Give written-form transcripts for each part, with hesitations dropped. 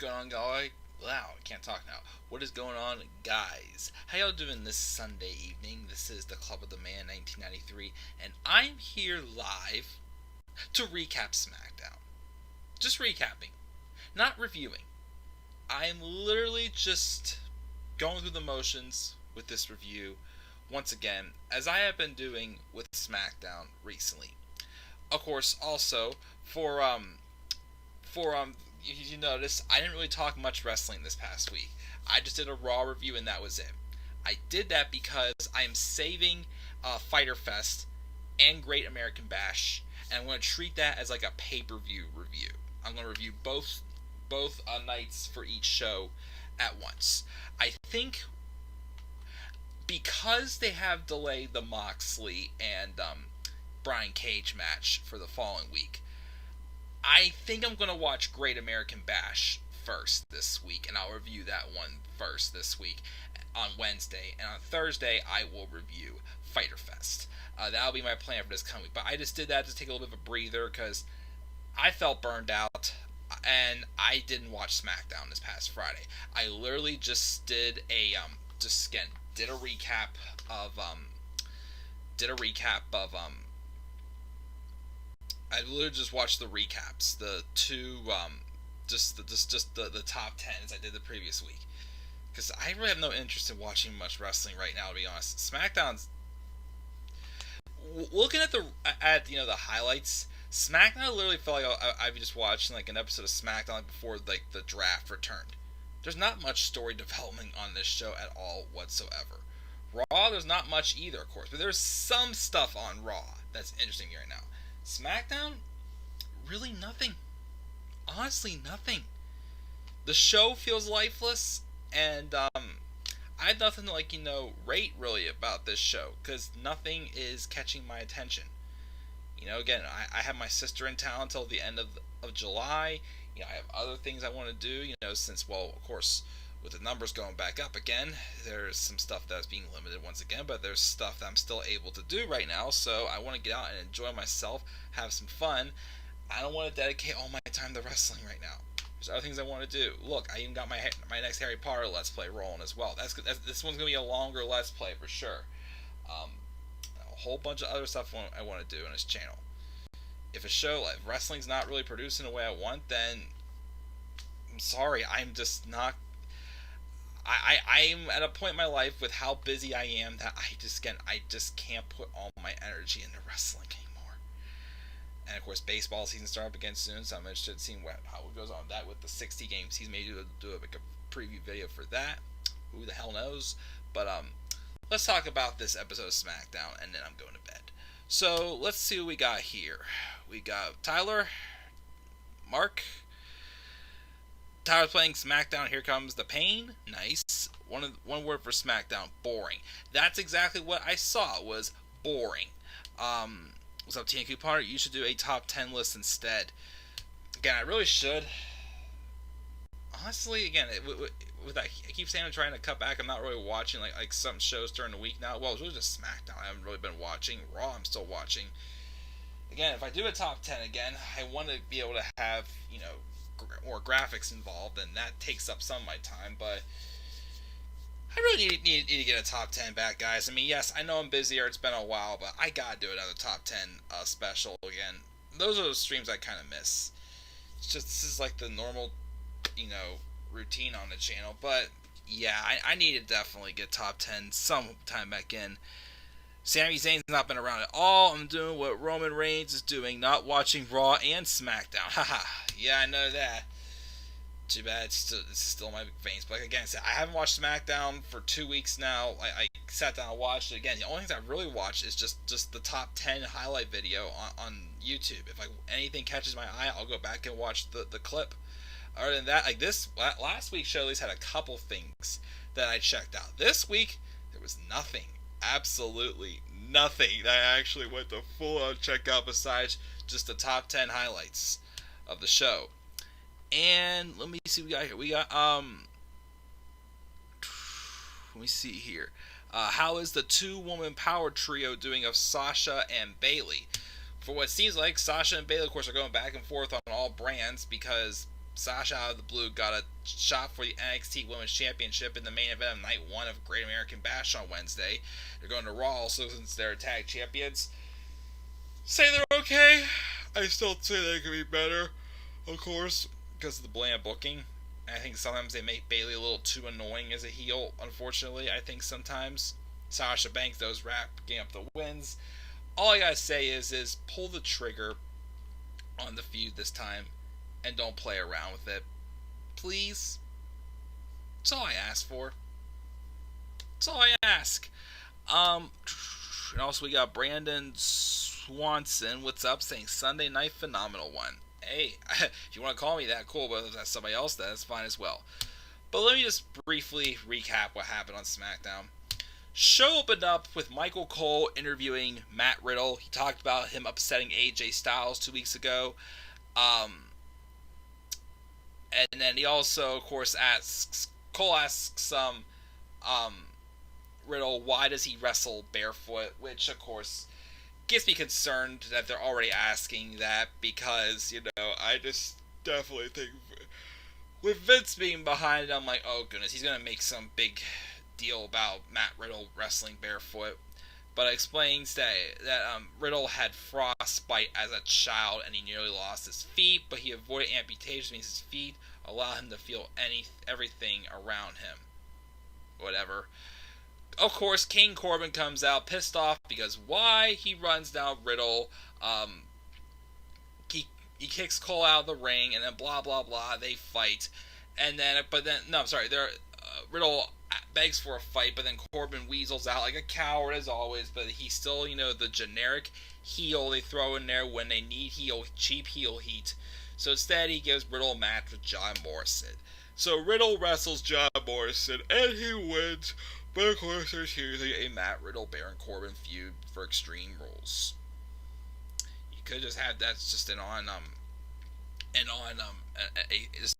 going on, guy? Wow, I can't talk now. What is going on, guys? How y'all doing this Sunday evening? This is the Club of the Man 1993, and I'm here live to recap SmackDown. Just recapping, not reviewing. I'm literally just going through the motions with this review once again, as I have been doing with SmackDown recently. Of course, also for you notice I didn't really talk much wrestling this past week. I just did a Raw review and that was it. I did that because I am saving Fyter Fest and Great American Bash, and I'm going to treat that as like a pay-per-view review. I'm going to review both nights for each show at once. I think because they have delayed the Moxley and Brian Cage match for the following week, I think I'm going to watch Great American Bash first this week, and I'll review that one first this week on Wednesday. And on Thursday, I will review Fyter Fest. That'll be my plan for this coming week. But I just did that to take a little bit of a breather because I felt burned out, and I didn't watch SmackDown this past Friday. I literally just did a recap of I literally just watched the recaps, the two, just the top 10s I did the previous week, because I really have no interest in watching much wrestling right now. To be honest, SmackDown's looking at the highlights. SmackDown literally felt like I've just watching like an episode of SmackDown before like the draft returned. There's not much story development on this show at all whatsoever. Raw, there's not much either, of course, but there's some stuff on Raw that's interesting right now. SmackDown, really nothing. Honestly, nothing. The show feels lifeless, and I have nothing to rate really about this show because nothing is catching my attention. Again, I have my sister in town until the end of July. I have other things I want to do. Since of course, with the numbers going back up again, there's some stuff that's being limited once again, but there's stuff that I'm still able to do right now, so I want to get out and enjoy myself, have some fun. I don't want to dedicate all my time to wrestling right now. There's other things I want to do. Look, I even got my next Harry Potter Let's Play rolling as well. This one's going to be a longer Let's Play for sure. A whole bunch of other stuff I want to do on this channel. If a show like wrestling's not really producing the way I want, then I'm sorry, I'm just not. I'm at a point in my life with how busy I am that I just can't put all my energy into wrestling anymore. And of course, baseball season starts up again soon, so I'm interested in seeing how it goes on with that with the 60 game season. Maybe do a preview video for that. Who the hell knows? But let's talk about this episode of SmackDown, and then I'm going to bed. So let's see what we got here. We got Tyler's playing SmackDown. Here comes the pain. Nice. One word for SmackDown. Boring. That's exactly what I saw. Was boring. What's up, TN Couponer? You should do a top 10 list instead. Again, I really should. Honestly, again, I keep saying I'm trying to cut back. I'm not really watching like some shows during the week now. Well, it's really just SmackDown. I haven't really been watching. Raw, I'm still watching. Again, if I do a top 10 again, I want to be able to have more graphics involved, and that takes up some of my time. But I really need to get a top 10 back, guys. I mean, yes, I know I'm busy or it's been a while, but I gotta do another top 10 special again. Those are the streams I kind of miss. It's just this is like the normal routine on the channel, but yeah, I need to definitely get top 10 sometime back in. Sami Zayn's not been around at all. I'm doing what Roman Reigns is doing, not watching Raw and SmackDown. Haha, yeah, I know that. Too bad it's still in my veins. But again, I haven't watched SmackDown for 2 weeks now. I sat down and watched it again. The only things I've really watched is just the top 10 highlight video on YouTube. If anything catches my eye, I'll go back and watch the clip. Other than that, last week's show at least had a couple things that I checked out. This week, there was nothing. Absolutely nothing that I actually went to full on check out besides just the top 10 highlights of the show. And let me see what we got here. We got let me see here. How is the 2-woman power trio doing of Sasha and Bayley? For what seems like Sasha and Bayley, of course, are going back and forth on all brands because Sasha out of the blue got a shot for the NXT Women's Championship in the main event of Night 1 of Great American Bash on Wednesday. They're going to Raw also since they're tag champions. Say they're okay. I still say they could be better, of course, because of the bland booking. I think sometimes they make Bayley a little too annoying as a heel, unfortunately. I think sometimes. Sasha Banks, those racking up the wins. All I gotta say is pull the trigger on the feud this time and don't play around with it. Please. That's all I ask for. That's all I ask. And also we got Brandon Swanson, what's up, saying Sunday Night Phenomenal one. Hey, if you want to call me that, cool, but if that's somebody else, that's fine as well. But let me just briefly recap what happened on SmackDown. Show opened up with Michael Cole interviewing Matt Riddle. He talked about him upsetting AJ Styles 2 weeks ago. And then he also, of course, Cole asks Riddle, why does he wrestle barefoot? Which, of course, gets me concerned that they're already asking that because, I just definitely think with Vince being behind it, I'm like, oh goodness, he's going to make some big deal about Matt Riddle wrestling barefoot. But it explains that Riddle had frostbite as a child and he nearly lost his feet, but he avoided amputation, means his feet allow him to feel everything around him. Whatever. Of course, King Corbin comes out pissed off because why? He runs down Riddle. He kicks Cole out of the ring, and then blah blah blah. They fight, Riddle begs for a fight, but then Corbin weasels out like a coward as always. But he's still, the generic heel they throw in there when they need cheap heel heat. So instead, he gives Riddle a match with John Morrison. So Riddle wrestles John Morrison, and he wins. But of course, there's usually a Matt Riddle Baron Corbin feud for Extreme Rules. You could just have that just just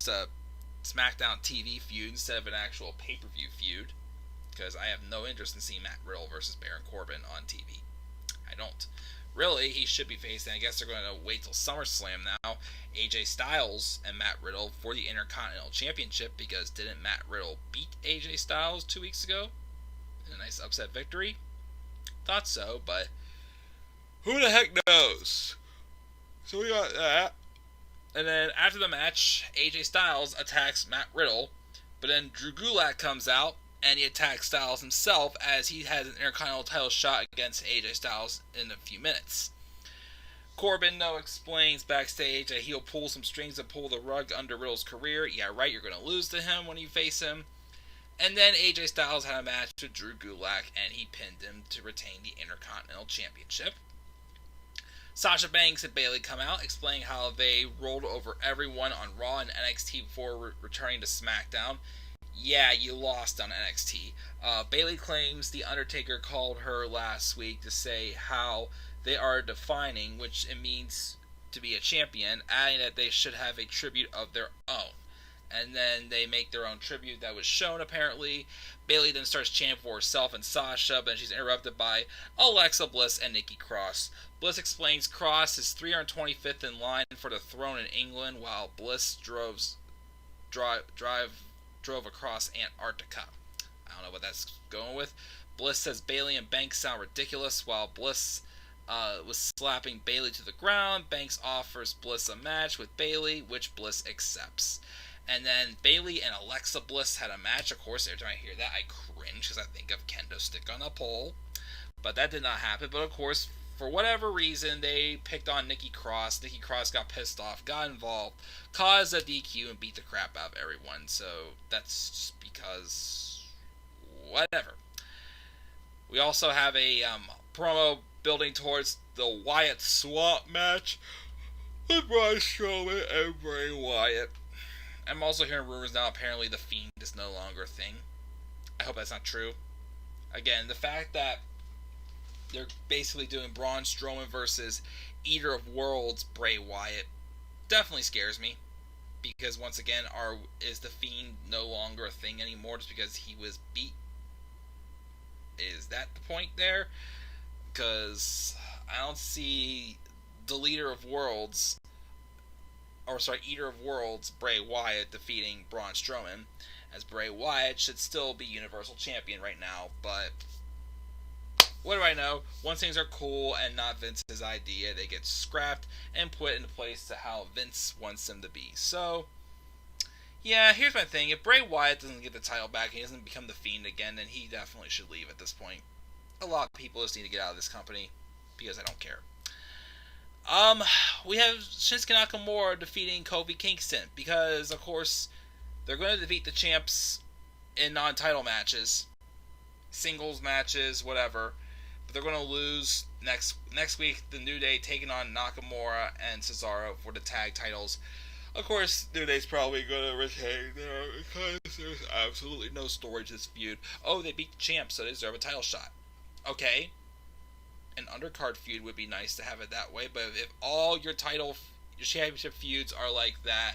a SmackDown TV feud instead of an actual pay-per-view feud, because I have no interest in seeing Matt Riddle versus Baron Corbin on TV. I don't. Really, he should be facing, I guess they're going to wait till SummerSlam now, AJ Styles and Matt Riddle for the Intercontinental Championship, because didn't Matt Riddle beat AJ Styles 2 weeks ago? In a nice upset victory? Thought so, but who the heck knows? So we got that. And then after the match, AJ Styles attacks Matt Riddle, but then Drew Gulak comes out and he attacks Styles himself as he has an Intercontinental title shot against AJ Styles in a few minutes. Corbin, though, explains backstage that he'll pull some strings and pull the rug under Riddle's career. Yeah, right, you're going to lose to him when you face him. And then AJ Styles had a match with Drew Gulak and he pinned him to retain the Intercontinental Championship. Sasha Banks and Bayley come out, explaining how they rolled over everyone on Raw and NXT before returning to SmackDown. Yeah, you lost on NXT. Bayley claims The Undertaker called her last week to say how they are defining, which it means to be a champion, adding that they should have a tribute of their own. And then they make their own tribute that was shown, apparently. Bayley then starts chanting for herself and Sasha, but she's interrupted by Alexa Bliss and Nikki Cross. Bliss explains Cross is 325th in line for the throne in England, while Bliss drove across Antarctica. I don't know what that's going with. Bliss says Bayley and Banks sound ridiculous, while Bliss was slapping Bayley to the ground. Banks offers Bliss a match with Bayley, which Bliss accepts. And then Bayley and Alexa Bliss had a match. Of course, every time I hear that, I cringe because I think of Kendo Stick on a pole. But that did not happen. But of course, for whatever reason, they picked on Nikki Cross. Nikki Cross got pissed off, got involved, caused a DQ, and beat the crap out of everyone. So that's just because whatever. We also have a promo building towards the Wyatt Swamp match with Braun Strowman and Bray Wyatt. I'm also hearing rumors now apparently the Fiend is no longer a thing. I hope that's not true. Again, the fact that they're basically doing Braun Strowman versus Eater of Worlds Bray Wyatt definitely scares me. Because once again, is the Fiend no longer a thing anymore just because he was beat? Is that the point there? Because I don't see the Leader of Worlds Eater of Worlds Bray Wyatt defeating Braun Strowman, as Bray Wyatt should still be Universal Champion right now, but what do I know? Once things are cool and not Vince's idea, they get scrapped and put into place to how Vince wants them to be. So, yeah, here's my thing. If Bray Wyatt doesn't get the title back and he doesn't become the Fiend again, then he definitely should leave at this point. A lot of people just need to get out of this company because I don't care. We have Shinsuke Nakamura defeating Kofi Kingston because, of course, they're going to defeat the champs in non-title matches, singles matches, whatever. But they're going to lose next week. The New Day taking on Nakamura and Cesaro for the tag titles. Of course, New Day's probably going to retain there because there's absolutely no story to this feud. Oh, they beat the champs, so they deserve a title shot. Okay. An undercard feud would be nice to have it that way, but if all your championship feuds are like that,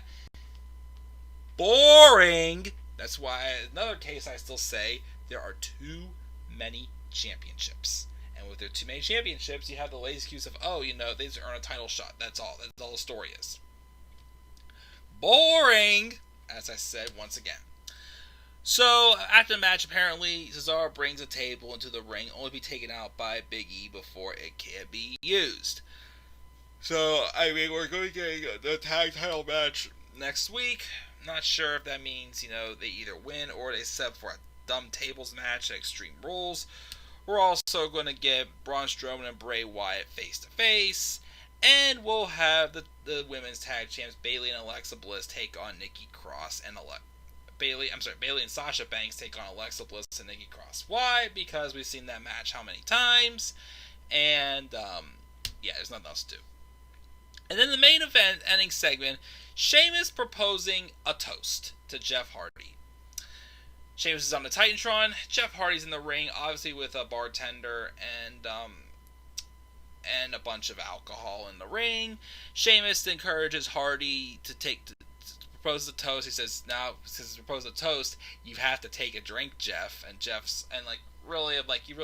boring. That's why, another case I still say, there are too many championships. And with there too many championships, you have the lazy excuse of, they just earn a title shot. That's all. That's all the story is. Boring, as I said once again. So, after the match, apparently, Cesaro brings a table into the ring, only to be taken out by Big E before it can be used. So, we're going to get the tag title match next week. Not sure if that means, they either win or they set up for a dumb tables match at Extreme Rules. We're also going to get Braun Strowman and Bray Wyatt face to face. And we'll have the women's tag champs, Bayley and Alexa Bliss, take on Nikki Cross and Bayley and Sasha Banks take on Alexa Bliss and Nikki Cross. Why? Because we've seen that match how many times, and there's nothing else to do. And then the main event ending segment, Sheamus proposing a toast to Jeff Hardy. Sheamus is on the Titantron. Jeff Hardy's in the ring, obviously with a bartender and a bunch of alcohol in the ring. Sheamus encourages Hardy to propose a toast. He says, now, since you propose a toast, you have to take a drink, Jeff. And you really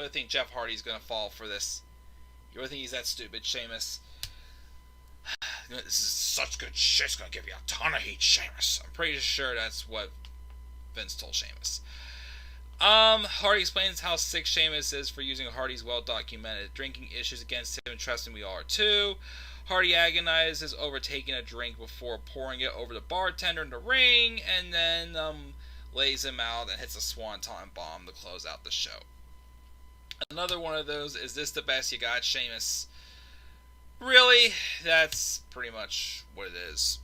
think Jeff Hardy's going to fall for this? You really think he's that stupid, Sheamus? This is such good shit. It's going to give you a ton of heat, Sheamus. I'm pretty sure that's what Vince told Sheamus. Hardy explains how sick Sheamus is for using Hardy's well-documented drinking issues against him, and trust him, we all are too. Hardy agonizes over taking a drink before pouring it over the bartender in the ring, and then lays him out and hits a swanton bomb to close out the show. Another one of those, is this the best you got, Sheamus? Really? That's pretty much what it is.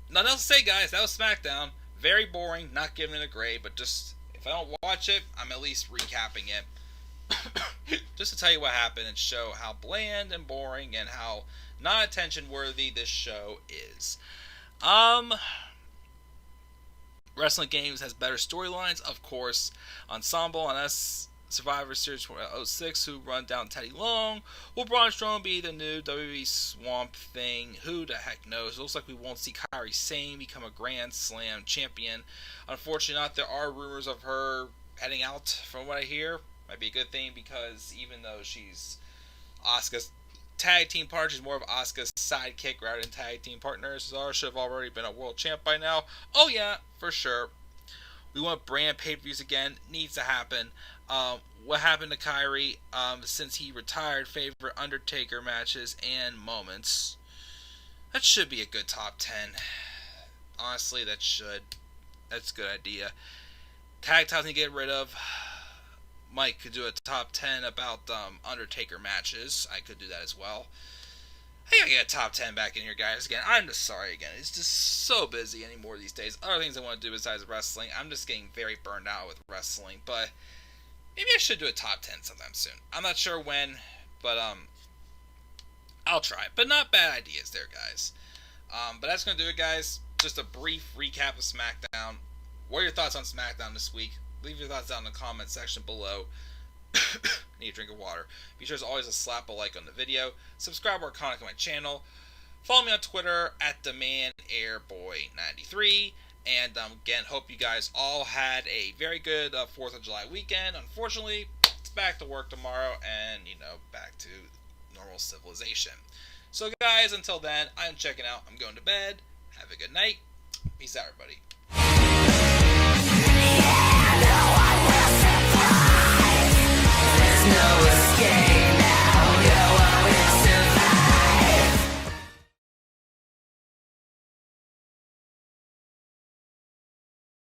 Nothing else to say, guys. That was SmackDown. Very boring, not giving it a grade, but just, if I don't watch it, I'm at least recapping it. Just to tell you what happened and show how bland and boring and how not attention worthy this show is. Wrestling Games has better storylines, of course. Ensemble on Survivor Series 06, who run down Teddy Long. Will Braun Strowman be the new WWE Swamp Thing? Who the heck knows? It looks like we won't see Kairi Sane become a Grand Slam champion. Unfortunately not, there are rumors of her heading out, from what I hear. Might be a good thing, because even though she's Asuka's tag team partner, she's more of Asuka's sidekick rather than tag team partner. Cesaro should have already been a world champ by now. Oh yeah, for sure. We want brand pay-per-views again. Needs to happen. What happened to Kyrie since he retired? Favorite Undertaker matches and moments. That should be a good top 10. Honestly, that's a good idea. Tag titles need to get rid of. Mike could do a top 10 about Undertaker matches. I could do that as well. I gotta get a top 10 back in here, guys. Again, I'm just sorry again. It's just so busy anymore these days. Other things I want to do besides wrestling. I'm just getting very burned out with wrestling. But maybe I should do a top 10 sometime soon. I'm not sure when, but I'll try. But not bad ideas there, guys. But that's going to do it, guys. Just a brief recap of SmackDown. What are your thoughts on SmackDown this week? Leave your thoughts down in the comment section below. Need a drink of water. Be sure as always to slap a like on the video. Subscribe or comment on my channel. Follow me on Twitter at TheManAirBoy93. And again, hope you guys all had a very good 4th of July weekend. Unfortunately, it's back to work tomorrow and, back to normal civilization. So guys, until then, I'm checking out. I'm going to bed. Have a good night. Peace out, everybody.